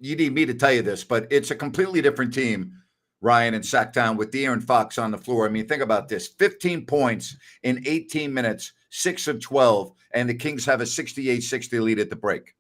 you need me to tell you this, but it's a completely different team, Ryan, in Sacktown with De'Aaron Fox on the floor. I mean, think about this: 15 points in 18 minutes, 6 of 12, and the Kings have a 68-60 lead at the break.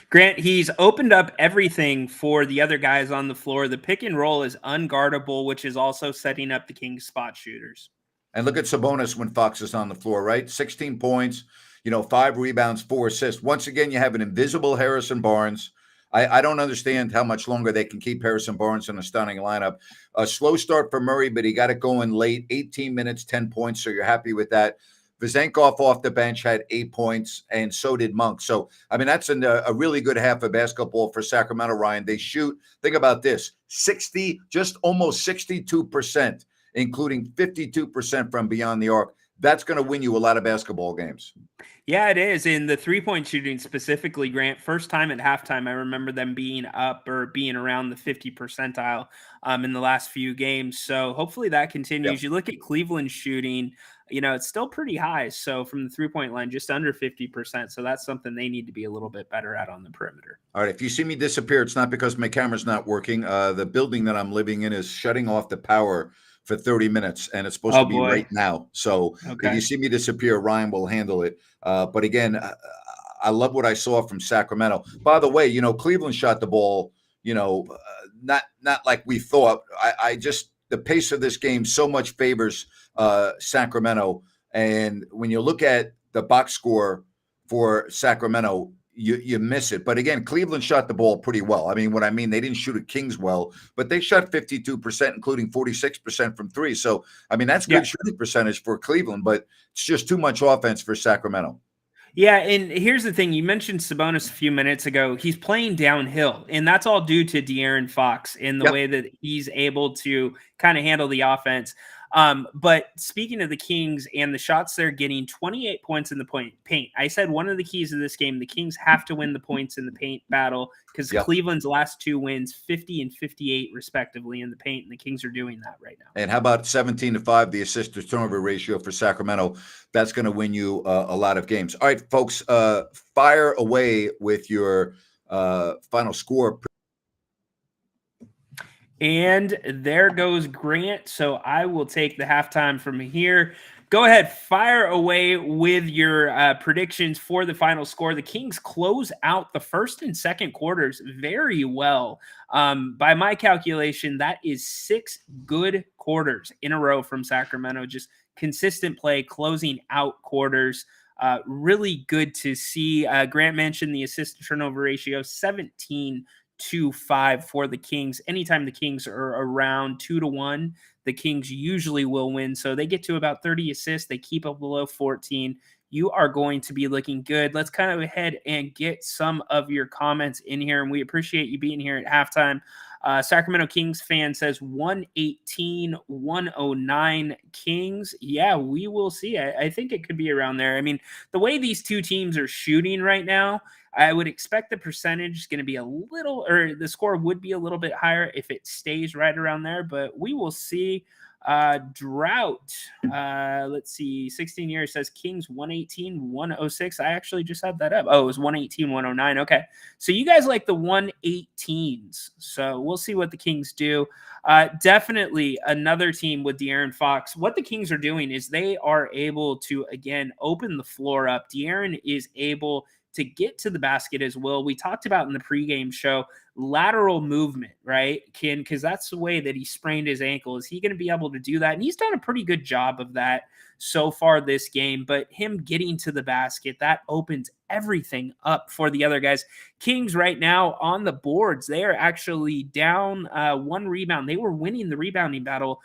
Grant, he's opened up everything for the other guys on the floor. The pick and roll is unguardable, which is also setting up the Kings spot shooters. And look at Sabonis when Fox is on the floor, right? 16 points, 5 rebounds, 4 assists. Once again, you have an invisible Harrison Barnes. I don't understand how much longer they can keep Harrison Barnes in a stunning lineup. A slow start for Murray, but he got it going late. 18 minutes, 10 points, so you're happy with that. Vezenkov off the bench had 8 points, and so did Monk. So, I mean, that's a really good half of basketball for Sacramento, Ryan. They shoot, think about this, just almost 62%, including 52% from beyond the arc. That's going to win you a lot of basketball games. Yeah, it is. In the three-point shooting specifically, Grant, first time at halftime, I remember them being up or being around the 50 percentile in the last few games. So hopefully that continues. Yep. You look at Cleveland shooting, it's still pretty high. So from the three-point line, just under 50%. So that's something they need to be a little bit better at on the perimeter. All right. If you see me disappear, it's not because my camera's not working. The building that I'm living in is shutting off the power for 30 minutes, and it's supposed to be right now. So if you see me disappear, Ryan will handle it. But again, I love what I saw from Sacramento. By the way, Cleveland shot the ball, not like we thought. I just, the pace of this game so much favors Sacramento. And when you look at the box score for Sacramento, you miss it. But again, Cleveland shot the ball pretty well. I mean, they didn't shoot at Kings well, but they shot 52%, including 46% from three. So, I mean, that's good shooting percentage for Cleveland, but it's just too much offense for Sacramento. Yeah, and here's the thing. You mentioned Sabonis a few minutes ago. He's playing downhill, and that's all due to De'Aaron Fox in the way that he's able to kind of handle the offense. But speaking of the Kings and the shots they're getting, 28 points in the paint. I said one of the keys of this game, the Kings have to win the points in the paint battle because Cleveland's last 2 wins, 50 and 58 respectively in the paint, and the Kings are doing that right now. And how about 17-5, the assist to turnover ratio for Sacramento? That's going to win you a lot of games. All right, folks, fire away with your final score. And there goes Grant. So I will take the halftime from here. Go ahead, fire away with your predictions for the final score. The Kings close out the first and second quarters very well. By my calculation, that is 6 good quarters in a row from Sacramento. Just consistent play, closing out quarters. Really good to see. Grant mentioned the assist to turnover ratio, 17-5 for the Kings. Anytime the Kings are around 2-1, the Kings usually will win. So they get to about 30 assists. They keep up below 14. You are going to be looking good. Let's kind of ahead and get some of your comments in here. And we appreciate you being here at halftime. Sacramento Kings fan says 118-109 Kings. Yeah, we will see. I think it could be around there. I mean, the way these two teams are shooting right now, I would expect the percentage is going to be the score would be a little bit higher if it stays right around there, but we will see. Drought. Let's see. 16 years says Kings 118-106. I actually just had that up. Oh, it was 118-109. Okay. So you guys like the 118s. So we'll see what the Kings do. Definitely another team with De'Aaron Fox. What the Kings are doing is they are able to, again, open the floor up. De'Aaron is able to get to the basket as well. We talked about in the pregame show, lateral movement, right? Because that's the way that he sprained his ankle. Is he going to be able to do that? And he's done a pretty good job of that so far this game, but him getting to the basket, that opens everything up for the other guys. Kings right now on the boards, they are actually down 1 rebound. They were winning the rebounding battle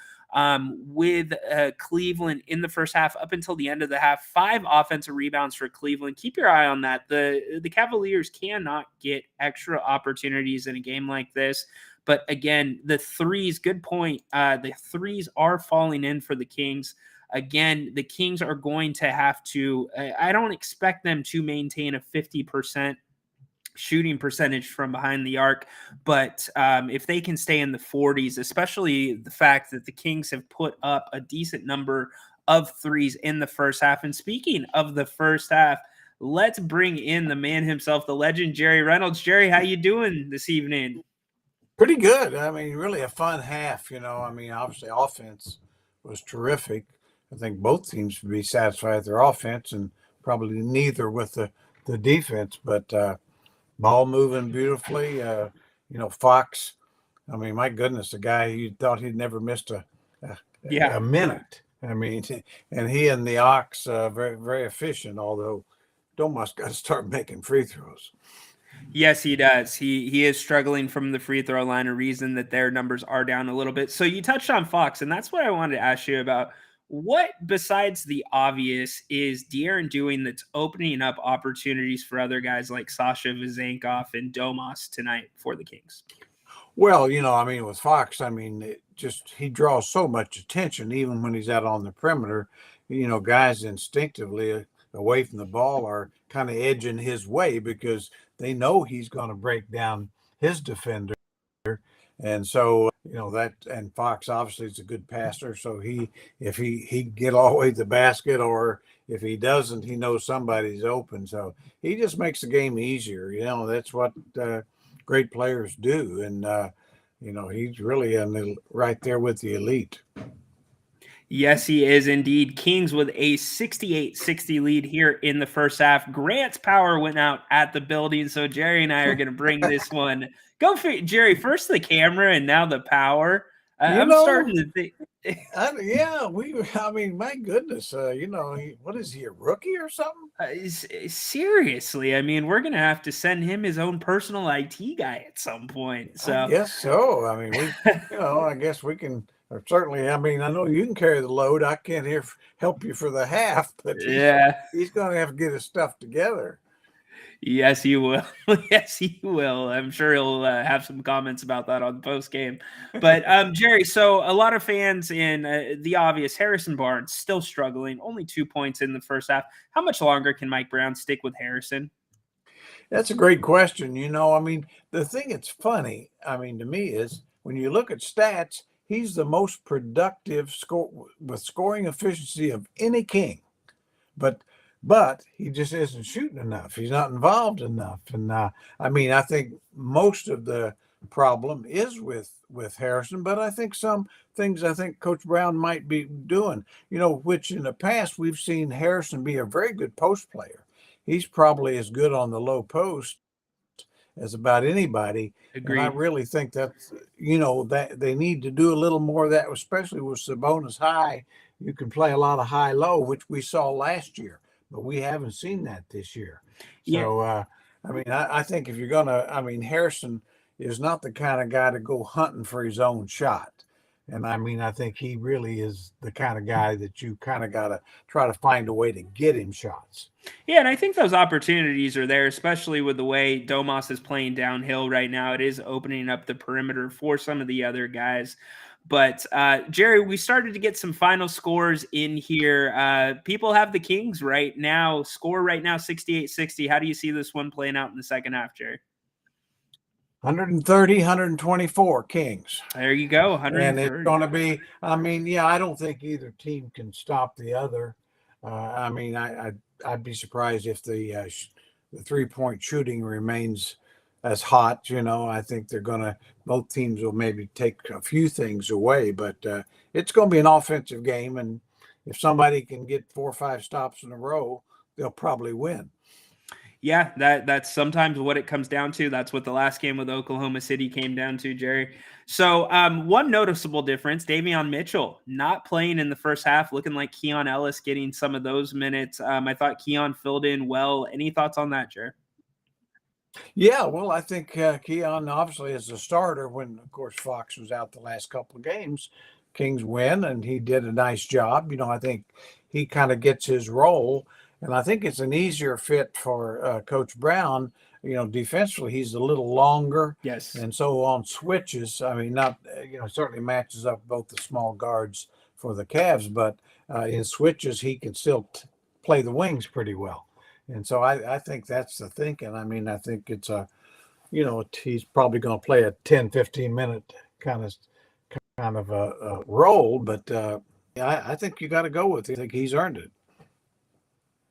with Cleveland in the first half up until the end of the half. 5 offensive rebounds for Cleveland. Keep your eye on that. The Cavaliers cannot get extra opportunities in a game like this. But again, the threes, good point. The threes are falling in for the Kings. Again, the Kings are going to have to, I don't expect them to maintain a 50% shooting percentage from behind the arc, but if they can stay in the 40s, especially the fact that the Kings have put up a decent number of threes in the first half. And speaking of the first half, let's bring in the man himself, the legend, Jerry Reynolds. Jerry, how you doing this evening? Pretty good. I mean, really a fun half, I mean, obviously offense was terrific. I think both teams would be satisfied with their offense and probably neither with the defense, but ball moving beautifully. Fox, I mean, my goodness, the guy you thought he'd never missed a minute. I mean, and he and the Ox, very, very efficient, although Domas got to start making free throws. Yes, he does. He is struggling from the free throw line, a reason that their numbers are down a little bit. So you touched on Fox, and that's what I wanted to ask you about. What, besides the obvious, is De'Aaron doing that's opening up opportunities for other guys like Sasha Vezenkov and Domas tonight for the Kings? Well, I mean, with Fox, I mean, he draws so much attention, even when he's out on the perimeter. Guys instinctively away from the ball are kind of edging his way because they know he's going to break down his defender. And so, and Fox obviously is a good passer. So if he get all the way to the basket, or if he doesn't, he knows somebody's open. So he just makes the game easier. That's what great players do. And, he's really right there with the elite. Yes, he is indeed. Kings with a 68-60 lead here in the first half. Grant's power went out at the building, so Jerry and I are going to bring this one. Go for it, Jerry. First the camera and now the power. I'm starting to think. I mean, my goodness, what is he, a rookie or something? Seriously, I mean, we're going to have to send him his own personal IT guy at some point. So I guess so. I mean, I guess we can. Certainly, I mean, I know you can carry the load. I can't help you for the half, but he's going to have to get his stuff together. Yes, he will. Yes, he will. I'm sure he'll have some comments about that on the post game. But Jerry, so a lot of fans in the obvious, Harrison Barnes still struggling, only 2 points in the first half. How much longer can Mike Brown stick with Harrison? That's a great question. I mean, the thing that's funny, I mean, to me is when you look at stats, he's the most productive with scoring efficiency of any King, but he just isn't shooting enough. He's not involved enough. And I mean, I think most of the problem is with Harrison, but I think some things Coach Brown might be doing, which in the past we've seen Harrison be a very good post player. He's probably as good on the low post as about anybody. Agreed. And I really think that they need to do a little more of that, especially with Sabonis high. You can play a lot of high-low, which we saw last year, but we haven't seen that this year. So, I mean, I think if you're going to, I mean, Harrison is not the kind of guy to go hunting for his own shot. And I mean, I think he really is the kind of guy that you kind of got to try to find a way to get him shots. Yeah, and I think those opportunities are there, especially with the way Domas is playing downhill right now. It is opening up the perimeter for some of the other guys. But, Jerry, we started to get some final scores in here. People have the Kings right now, 68-60. How do you see this one playing out in the second half, Jerry? 130, 124 Kings. There you go, 130. And it's going to be, I mean, I don't think either team can stop the other. I mean, I'd be surprised if the three-point shooting remains as hot. I think both teams will maybe take a few things away, but it's going to be an offensive game. And if somebody can get 4 or 5 stops in a row, they'll probably win. Yeah, that's sometimes what it comes down to. That's what the last game with Oklahoma City came down to, Jerry. So one noticeable difference, Davion Mitchell not playing in the first half, looking like Keon Ellis getting some of those minutes. I thought Keon filled in well. Any thoughts on that, Jerry? Yeah, well, I think Keon obviously is a starter when, of course, Fox was out the last couple of games. Kings win, and he did a nice job. I think he kind of gets his role. And I think it's an easier fit for Coach Brown. Defensively, he's a little longer. Yes. And so on switches, I mean, not, certainly matches up both the small guards for the Cavs, but in switches, he can still play the wings pretty well. And so I think that's the thinking. I mean, I think it's he's probably going to play a 10, 15-minute kind of a role, but I think you got to go with it. I think he's earned it.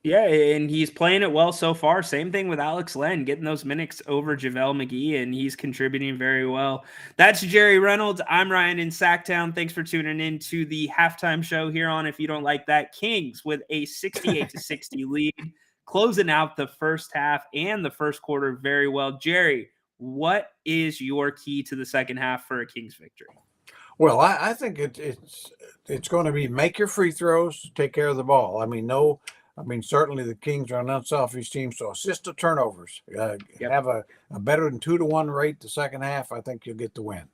Yeah, and he's playing it well so far. Same thing with Alex Len, getting those minutes over JaVale McGee, and he's contributing very well. That's Jerry Reynolds. I'm Ryan in Sacktown. Thanks for tuning in to the halftime show here on If You Don't Like That. Kings with a 68-60 lead, closing out the first half and the first quarter very well. Jerry, what is your key to the second half for a Kings victory? Well, I think it's going to be make your free throws, take care of the ball. Certainly the Kings are an unselfish team, so assist the turnovers. Have a better than 2-to-1 rate the second half. I think you'll get the win.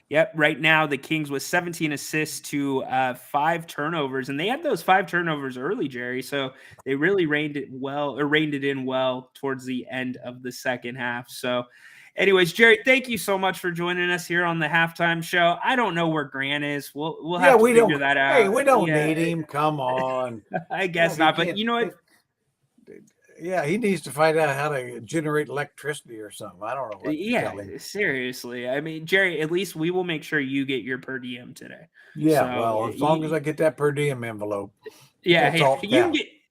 Yep. Right now, the Kings with 17 assists to 5 turnovers, and they had those 5 turnovers early, Jerry. So they really reined it in well towards the end of the second half. So, anyways, Jerry, thank you so much for joining us here on the halftime show. I don't know where Grant is. We'll have to figure that out. Hey, we don't need him. Come on. I guess not. But you know what? Yeah, he needs to find out how to generate electricity or something. I don't know what to tell him. Seriously. I mean, Jerry, at least we will make sure you get your per diem today. Yeah, so, well, as long as I get that per diem envelope. Yeah, hey,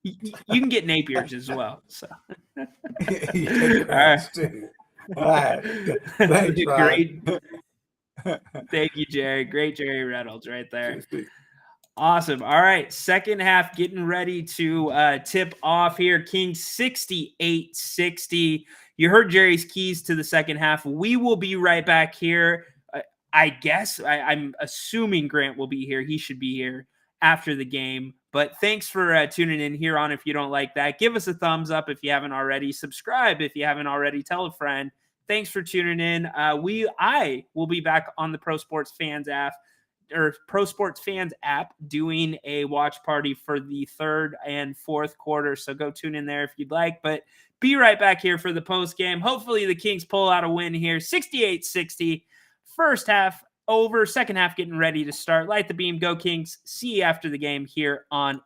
you can get Napier's as well. So you all right. Thanks, great. Thank you, Jerry. Great Jerry Reynolds right there. Awesome. All right. Second half getting ready to tip off here. Kings 68-60. You heard Jerry's keys to the second half. We will be right back here. I guess I'm assuming Grant will be here. He should be here after the game. But thanks for tuning in here on If You Don't Like That. Give us a thumbs up if you haven't already. Subscribe if you haven't already. Tell a friend. Thanks for tuning in. I will be back on the Pro Sports Fans app doing a watch party for the third and fourth quarter. So go tune in there if you'd like. But be right back here for the post game. Hopefully the Kings pull out a win here. 68-60. First half over. Second half getting ready to start. Light the beam. Go Kings. See you after the game here on